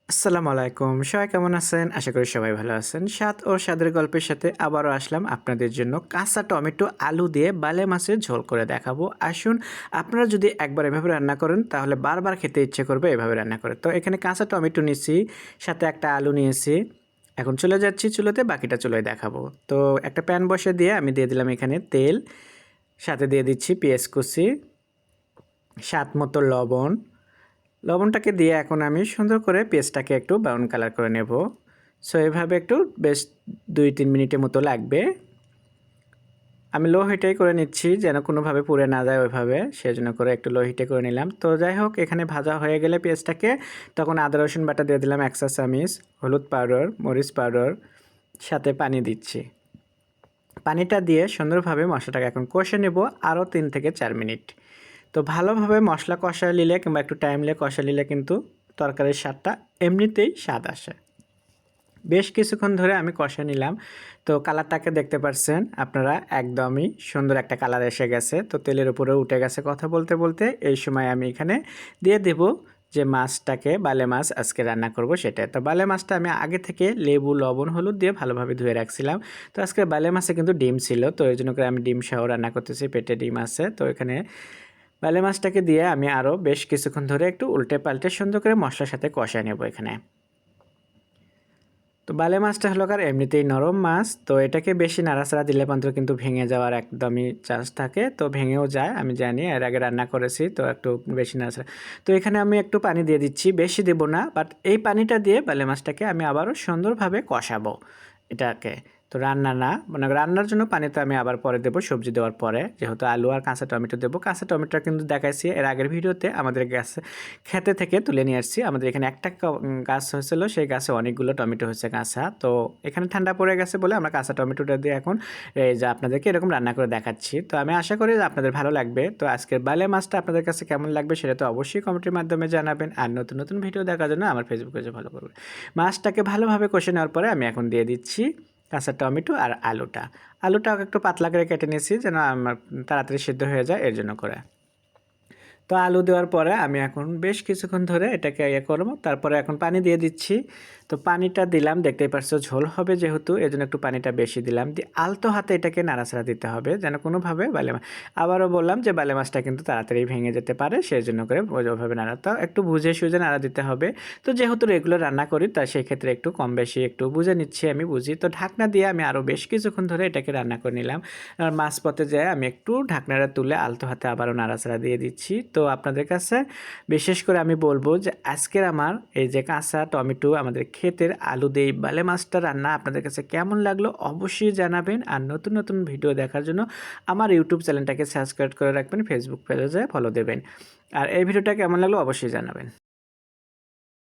আসসালামু আলাইকুম। সবাই কেমন আছেন? আশা করি সবাই ভালো আছেন। স্বাদ ও স্বাদের গল্পের সাথে আবারও আসলাম আপনাদের জন্য কাঁচা টমেটো, আলু দিয়ে বালে মাছের ঝোল করে দেখাবো। আসুন আপনারা যদি একবার এভাবে রান্না করেন তাহলে বারবার খেতে ইচ্ছে করবে এভাবে রান্না করে। তো এখানে কাঁচা টমেটো নিয়েছি, সাথে একটা আলু নিয়েছি। এখন চলে যাচ্ছি চুলাতে, বাকিটা চুলায় দেখাবো। তো একটা প্যান বসিয়ে দিয়ে আমি দিয়ে দিলাম এখানে তেল, সাথে দিয়ে দিচ্ছি পেঁয়াজ কুচি, স্বাদ মতো লবণ। লবণটাকে দিয়ে এখন আমি সুন্দর করে পেস্টটাকে একটু ব্রাউন কালার করে নেব। সো এভাবে একটু বেশ 2-3 মিনিটের মতো লাগবে। আমি লো হিটেই করে নিচ্ছি যেন কোনোভাবে পুড়ে না যায় ওইভাবে, সেজন্য করে একটু লো হিটে করে নিলাম। তো যাই হোক, এখানে ভাজা হয়ে গেলে পেঁয়াজটাকে তখন আদা রসুন বাটা দিয়ে দিলাম 1 চা চামচ, হলুদ পাউডার, মরিচ পাউডার, সাথে পানি দিচ্ছি। পানিটা দিয়ে সুন্দরভাবে মশলাটাকে এখন কষে নেব আরও 3 থেকে 4 মিনিট। তো ভালোভাবে মশলা কষা নিলে কিংবা একটু টাইম নিয়ে কষা নিলে কিন্তু তরকারির স্বাদটা এমনিতেই স্বাদ আসে। বেশ কিছুক্ষণ ধরে আমি কষে নিলাম। তো কালারটাকে দেখতে পাচ্ছেন আপনারা, একদমই সুন্দর একটা কালার এসে গেছে। তো তেলের উপরে উঠে গেছে কথা বলতে বলতে। এই সময় আমি এখানে দিয়ে দেব যে মাছটাকে, বালে মাছ আজকে রান্না করব সেটা। তো বালে মাছটা আমি আগে থেকে লেবু, লবণ, হলুদ দিয়ে ভালোভাবে ধুয়ে রাখছিলাম। তো আজকে বালে মাছে কিন্তু ডিম ছিল, তো এই জন্য করে আমি ডিম সহ রান্না করতেছি, পেটে ডিম আছে। তো এখানে বালে মাছটাকে দিয়ে আমি আরও বেশ কিছুক্ষণ ধরে একটু উল্টে পাল্টে সুন্দর করে মশলার সাথে কষায় নেব এখানে। তো বালে মাছটা হলো কার এমনিতেই নরম মাছ, তো এটাকে বেশি নাড়াচাড়া দিলে মাত্র কিন্তু ভেঙে যাওয়ার একদমই চান্স থাকে। তো ভেঙেও যায়, আমি জানি, এর আগে রান্না করেছি, তো একটু বেশি নাড়াচাড়া। তো এখানে আমি একটু পানি দিয়ে দিচ্ছি, বেশি দেব না, বাট এই পানিটা দিয়ে বালে মাছটাকে আমি আবারও সুন্দরভাবে কষাবো এটাকে। তো রান্না না, মানে রান্নার জন্য পানি তো আমি আবার পরে দেবো, সবজি দেওয়ার পরে, যেহেতু আলু আর কাঁচা টমেটো দেবো। কাঁচা টমেটোটা কিন্তু দেখাইছি এর আগের ভিডিওতে, আমাদের গাছে খেতে থেকে তুলে নিয়ে আসছি। আমাদের এখানে একটা গাছ হয়েছিল, সেই গাছে অনেকগুলো টমেটো হয়েছে কাঁচা। তো এখানে ঠান্ডা পড়ে গেছে বলে আমরা কাঁচা টমেটোটা দিয়ে এখন এই যে আপনাদেরকে এরকম রান্না করে দেখাচ্ছি। তো আমি আশা করি যে আপনাদের ভালো লাগবে। তো আজকের বালে মাছটা আপনাদের কাছে কেমন লাগবে সেটা তো অবশ্যই কমেন্টের মাধ্যমে জানাবেন। আর নতুন নতুন ভিডিও দেখার জন্য আমার ফেসবুক পেজে ফলো করবেন। মাছটাকে ভালোভাবে কষে নেওয়ার পরে আমি এখন দিয়ে দিচ্ছি কাঁচা টমেটো আর আলুটা। আলুটাও একটু পাতলা করে কেটে নিয়েছি যেন আমার তাড়াতাড়ি সিদ্ধ হয়ে যায়, এর জন্য করে। তো আলু দেওয়ার পরে আমি এখন বেশ কিছুক্ষণ ধরে এটাকে করবো, তারপরে এখন পানি দিয়ে দিচ্ছি। তো পানিটা দিলাম, দেখতেই পাচ্ছ ঝোল হবে যেহেতু, এই জন্য একটু পানিটা বেশি দিলাম। দিয়ে আলতো হাতে এটাকে নাড়াচাড়া দিতে হবে যেন কোনোভাবে বালে মাছ, আবারও বললাম যে বালে মাছটা কিন্তু তাড়াতাড়ি ভেঙে যেতে পারে, সেই জন্য করে ওইভাবে নাড়াতে একটু বুঝে সুঝে নাড়া দিতে হবে। তো যেহেতু রেগুলার রান্না করি তাই সেই ক্ষেত্রে একটু কম বেশি একটু বুঝে নিচ্ছি, আমি বুঝি। তো ঢাকনা দিয়ে আমি আরও বেশ কিছুক্ষণ ধরে এটাকে রান্না করে নিলাম। আর মাঝপথে যায় আমি একটু ঢাকনাটা তুলে আলতো হাতে আবারও নাড়াচাড়া দিয়ে দিচ্ছি। তো আপনাদের কাছে বিশেষ করে আমি বলবো যে আজকের আমার এই যে কাঁচা টমেটো আমাদের ক্ষেতের আলু দিয়ে বালে মাছটা রান্না আপনাদের কাছে কেমন লাগলো অবশ্যই জানাবেন। আর নতুন নতুন ভিডিও দেখার জন্য আমার ইউটিউব চ্যানেলটাকে সাবস্ক্রাইব করে রাখবেন, ফেসবুক পেজে ফলো দেবেন। আর এই ভিডিওটা কেমন লাগলো অবশ্যই জানাবেন।